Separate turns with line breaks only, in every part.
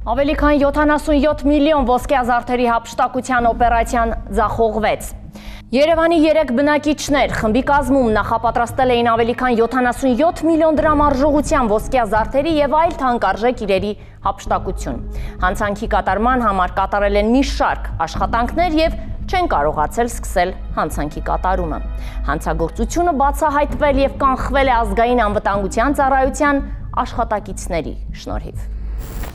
Ավելի քան 77 միլիոն ոսկե զարդերի հափշտակության օպերացիան ձախողվեց։ Երևանի 3 բնակիչներ խմբի կազմում նախապատրաստել էին ավելի քան 77 միլիոն դրամ արժողության ոսկե զարդերի եւ այլ թանկարժեք իրերի հափշտակություն։ Հանցանքի կատարման համար կատարել են մի շարք աշխատանքներ եւ չեն կարողացել սկսել հանցանքի կատարումը։ Հանցագործությունը բացահայտվել եւ կանխվել է ազգային անվտանգության ծառայության աշխատակիցների շնորհիվ։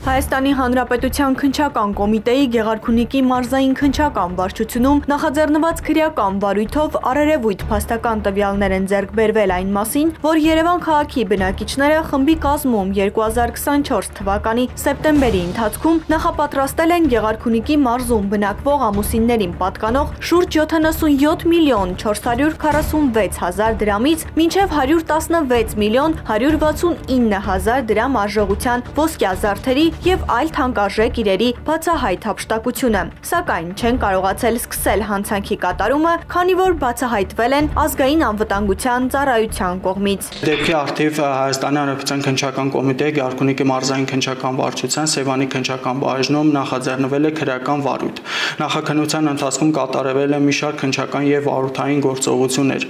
Հայաստանի Հանրապետության քննչական կոմիտեի Գեղարքունիքի մարզային քննչական վարչությունում նախաձեռնված քրեական վարույթով առերևույթ փաստական տվյալներ են ձեռք բերվել այն մասին, որ Երևան քաղաքի բնակիչները խմբի կազմում 2024 թվականի սեպտեմբերի ընթացքում նախապատրաստել են Գեղարքունիքի մարզում բնակվող ամուսիններին պատկանող շուրջ 77 միլիոն 446 հազար դրամից մինչև 116 միլիոն 169 հազար դրամ արժողության ոսկե զարդերի եւ այլ թանկարժեք իրերի բացահայտ հափշտակությունը, սակայն չեն կարողացել սկսել հանցանքի կատարումը, քանի որ բացահայտվել են ազգային անվտանգության ծառայության կողմից։
Դեպքի առթիվ Հայաստանի Հանրապետության քննչական կոմիտեի Գեղարքունիքի մարզային քննչական վարչության Սևանի քննչական բաժնում նախաձեռնվել է քրեական վարույթ։ Նախաքննության ընթացքում կատարվել է մի շարք քննչական եւ վարույթային գործողություններ։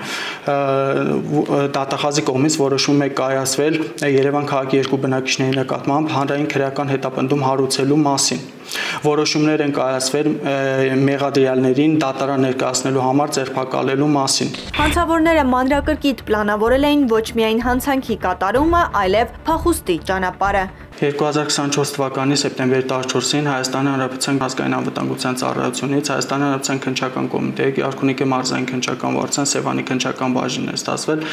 Դատախազի կողմից որոշում է կայացվել Երևան քաղաքի երկու բնակիչների նկատմամբ հանրային քրեական հետապնդում հարուցելու մասին։ Որոշումներ են կայացվել մեղադրյալներին դատարան ներկայացնելու համար ձերբակալելու մասին։
Հանցավորները մանրակրկիտ պլանավորել էին ոչ միայն հանցանքի կատարումը, այլև փախուստի ճանապարհը։
2024 թվականի սեպտեմբերի 14-ին Հայաստանի Հանրապետության ազգային անվտանգության ծառայությունից Հայաստանի Հանրապետության քննչական կոմիտեի Գեղարքունիքի մարզային քննչական վարչության Սևանի քննչական բաժինն է ստացվել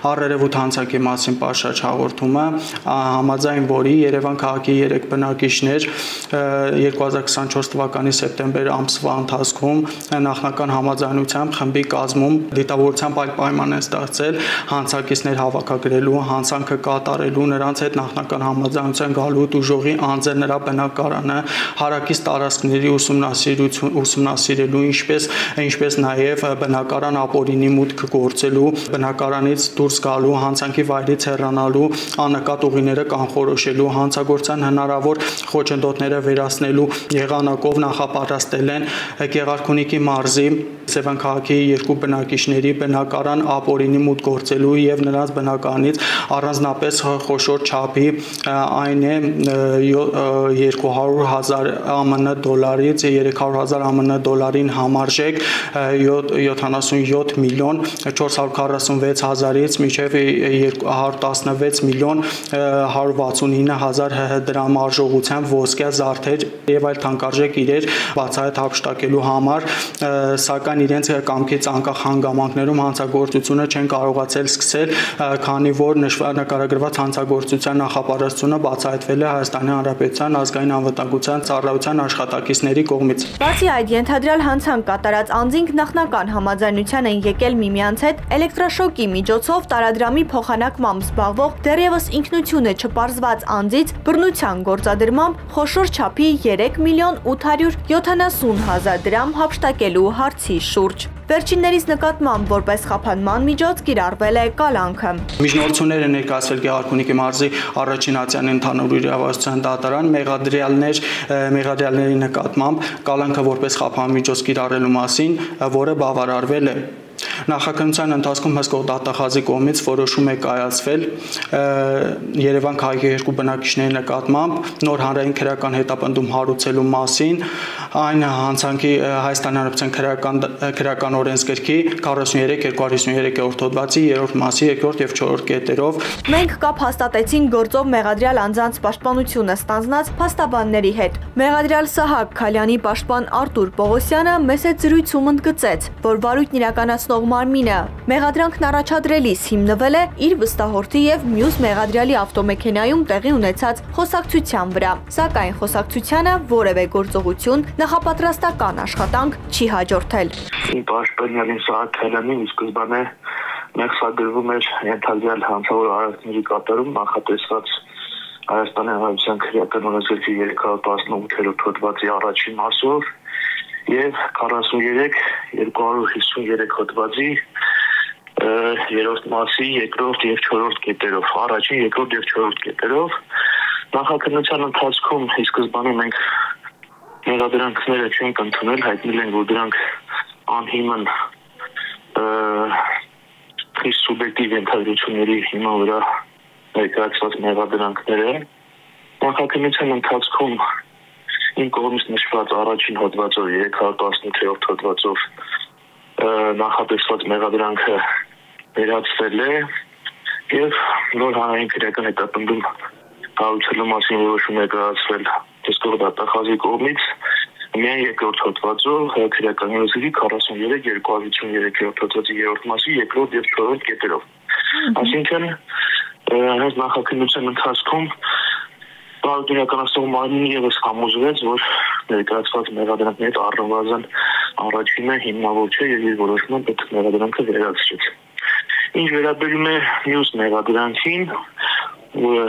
առերևույթ հանցանքի մասին պատշաճ հաղորդումը, համաձայն որի Երևան քաղաքի 3 բնակիչներ 2024 թվականի սեպտեմբեր ամսվա ընթացքում նախնական համաձայնությամբ խմբի կազմում դիտավորությամբ այլ պայման են ստեղծել հանցակիցներ հավաքագրելու, հանցանքը կատարելու, նրանց հետ նախնական համաձայնության գալու ուժողի անձը նրա բնակարանը, հարակից տարածքների ուսումնասիրելու, ինչպես նաև բնակարան ապօրինի մուտք գործելու, բնակարանից դուրս գալու, հանցանքի վայրից հեռանալու, աննկատ ուղիները կանխորոշելու, հանցագործության հնարավոր խոչընդոտները վերացնելու եղանակով նախապատրաստել են Գեղարքունիքի մարզի Սևան քաղաքի երկու բնակիչների բնակարան ապօրինի մուտք գործելու եւ նրանց բնակարանից առանձնապես խոշոր չափի այն է 200,000 ԱՄՆ դոլարից 300,000 ԱՄՆ դոլարին համարժեք 77 միլիոն 446 հազարից մինչև 216 միլիոն 169 հազար դրամ արժողությամբ ոսկե զարդեր եւ այլ թանկարժեք իրեր բացահայտ հափշտակելու համար, սակայն իրենց կամքից անկախ հանգամանքներում հանցագործությունը չեն կարողացել սկսել, քանի որ նկարագրված հանցագործության նախապատրաստությունը բացահայտվել է Հայաստանի Հանրապետության ազգային անվտանգության ծառայության աշխատակիցների կողմից։
Բացի այդ, ենթադրյալ հանցանք կատարած անձինք նախնական համաձայնության են եկել միմյանց հետ էլեկտրաշոկի միջոցով տարադրամի փոխանակմամբ զբաղվող դեռևս ինքնությունը չպարզված անձից բռնության գործադրմամբ խոշոր չափի 3 միլիոն 870 հազար դրամ հափշտակելու հարցի շուրջ։ Վերջիններից նկատմամբ որպես խափանման միջոց կիրառվել է կալանքը։
Միջնորդություններ են ներկայացվել Գեղարքունիքի մարզի առաջին ատյանի ընդհանուր իրավասության դատարան մեղադրյալների նկատմամբ կալանքը որպես խափանման միջոց կիրառելու մասին, որը բավարարվել է։ Նախաքննության ընթացքում հսկող դատախազի կողմից որոշում է կայացվել Երևան քաղաքի երկու բնակիչների նկատմամբ նոր հանրային քրեական հետապնդում հարուցելու մասին, այն հանցանքի Հայաստանի Հանրապետության քրեական օրենսգրքի 43-253-րդ հոդվածի 3-րդ մասի 2-րդ եւ 4-րդ կետերով։
Մենք կապ հաստատեցինք գործով մեղադրյալ անձանց պաշտպանությունը ստանձնած փաստաբանների հետ։ Մեղադրյալ Սահակ Քալյանի պաշտպան Արտուր Պողոսյանը մեծ զրույցում ընդգծեց, որ վարույթն իրականացնող մարմինը մեղադրանքն առաջադրելիս հիմնվել է իր վստահորդի եւ մյուս մեղադրյալի ավտոմեքենայում տեղի ունեցած խոսակցության վրա, սակայն խոսակցությանը որևէ գործողություն նախապատրաստական աշխատանք չի հաջորդել։
Պաշտպանյալին Սահակ Քալյանին ի սկզբանե մեղսադրվում էր ենթադրյալ հանցավոր արարքների կատարում նախատեսված Հայաստանի Հանրապետության քրեական օրենսգրքի 318-րդ հոդվածի առաջին մասով եւ 43-253 հոդվածի 3-րդ մասի 2-րդ եւ 4-րդ կետերով, առաջին, 2-րդ եւ 4-րդ կետերով Նախաքննության ընթացքում ի սկզբանե մենք մեղադրանքները չենք ընդունել, հայտնել ենք, որ դրանք անհիմն խիստ սուբյեկտիվ ենթադրությունների հիման վրա ներկայացված մեղադրանքներ են։ Նախաքննության ընթացքում իմ կողմից նշված առաջին հոդվածով 318-րդ հոդվածով նախատեսված մեղադրանքը վերացվել է եւ նոր հանրային քրեական հետապնդում կառուցելու մասին որոշում է կայացվել դիսկող դատախազի կողմից միայն երկրորդ հոդվածով քրեական նորմի 43-253-րդ հոդվածի երրորդ մասի երկրորդ եւ չորրորդ կետերով։ Այսինքն հենց նախաքննության ընթացքում իրականացնող մարմինը ևս համոզվեց, որ ներկայացված մեղադրանքներից առնվազն առաջինը հիմնավոր չէ եւ իր որոշումը պետք է մեղադրանքը վերացրեց։ Ինչ վերաբերում է մյուս մեղադրանքին, որը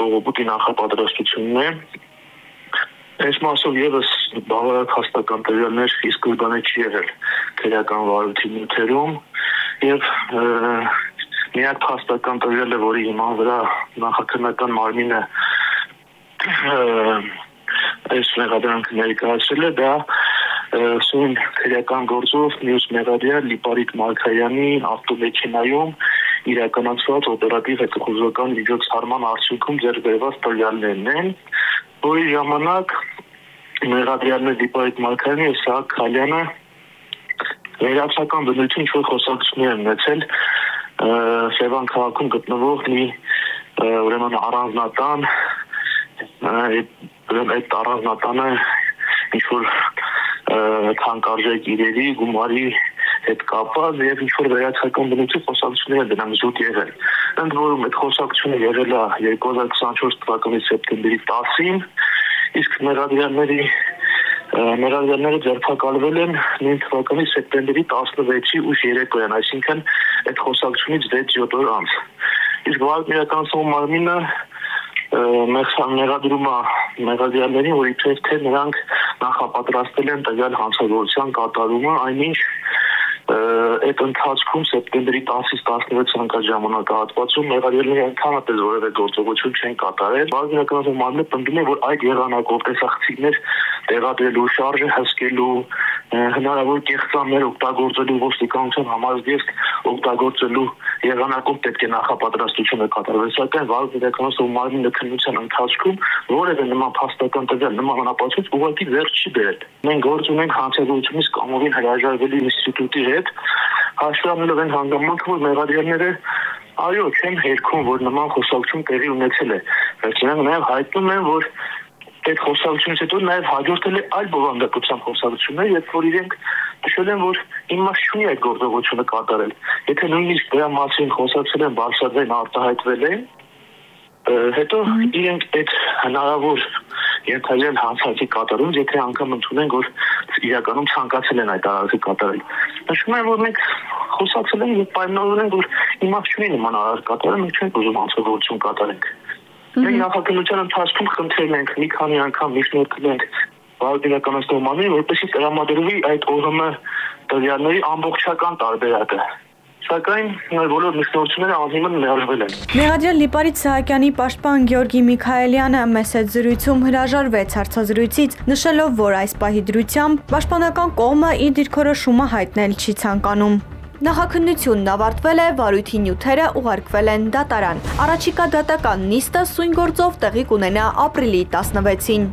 կողոպուտի նախապատրաստությունն է, այս մասով ևս բավարար հաստական տվյալներ ի սկզբանե չի եղել քրեական վարույթի նյութերում եւ միակ հաստական տվյալը, որի հիման վրա նախաքննական մարմինը այս մեղադրանքը ներկայացրել է, դա սույն քրեական գործով մյուս մեղադիա Լիպարիտ Մարգարյանի ավտոմեքենայում իրականացված օպերատիվ հետախուզական միջոցառման արդյունքում ձեռք բերված տվյալներն են, որի ժամանակ մեղադիաներ Լիպարիտ Մարգարյանը եւ Սահակ Քալյանը վերացական բնույթի ինչ-որ խոսակցություններ են ունեցել Սևան քաղաքում գտնվող մի ուրեմն առանձնատան, այդ առանձնատանը ինչ-որ թանկարժեք իրերի, գումարի հետ կապված եւ ինչ-որ վերացական բնույթի խոսակցություններ դրանք զուտ եղել։ Ընդ որում այդ խոսակցությունը եղել է 2024 թվականի սեպտեմբերի 10-ին, իսկ մեղադրանքները ձերբակալվել են նույն թվականի սեպտեմբերի 16-ի ուշ երեկոյան, այսինքն այդ խոսակցությունից 6-7 օր անց։ Իսկ վարույթ իրականացնող մարմինը մեղադրում է մեղադրանքներին, որ իբրև թե նրանք նախապատրաստել են տվյալ հանցագործության կատարումը, այնինչ այդ ընթացքում սեպտեմբերի 10-ից 16 ժամանակահատվածում մեղադրանքները ընդհանրապես որևէ գործողություն չեն կատարել։ Վարույթ իրականացնող մարմինը պնդում է, որ այդ եղանակով տեսախցիկներ տեղադրելու, շարժը հսկելու, հնարավոր կեղծամներ օգտագործելու, ոստիկանության համազգեստ օգտագործելու եղանակով պետք է նախապատրաստությունը կատարվել, սակայն վարույթ իրականացնող մարմինը քննության ընթացքում որևէ նման փաստական տվյալ նման անապացույց ուղղակի վերջ չի բերել։ Մենք գործ ունենք հանցագործությունից կամովին հրաժարվելու ինստիտուտի հետ, հաշվի առնելով այն հանգամանքը, որ մեղադրանքները այո, չեն հերքում, որ նման խոսակցություն տեղի ունեցել է։ Վերջինակ նաև հայտնում են, որ այդ խոսակցությունից հետո նաև հաջորդել է այլ բովանդակության խոսակցություններ, երբ որ իրենք նշել են, որ իմաստ չունի այդ գործողությունը կատարել։ Եթե նույնիսկ դրա մասին խոսակցել են, բարձրացել, արտահայտվել են, հետո իրենք այդ հնարավոր ենթադրյալ հանցանքի կատարումից, եթե անգամ ընդունեն, որ իրականում ցանկացել են այդ արարքը կատարել։ Նշում են, որ մենք խոսակցել ենք եւ պայմանավորել ենք, որ իմաստ չունի նման արարք կատարել, մենք չենք ուզում հանցագործություն կատարենք։ Մենք նախաքննության ընթացքում խնդրել ենք մի քանի անգամ միջնորդել ենք վարույթ իրականացնող մարմինին, որպեսզի տրամադրվի այդ ՕՀՄ տվյալների ամբողջական տարբերակը։ Սակայն բոլոր միջնորդությունները անհիմն մերժվել են։
Մեղադրյալ Լիպարիտ Սահակյանի պաշտպան Գեորգի Միքայելյանը մեծ զրույցում հրաժարվեց հարցազրույցից, նշելով, որ այս պահի դրությամբ պաշտպանական կողմը իր դիրքորոշումը հայտնել չի ցանկանում։ Նախաքննությունն ավարտվել է, վարույթի նյութերը ուղարկվել են դատարան։ Առաջիկա դատական նիստը սույն գործով տեղի կունենա ապրիլի 16-ին։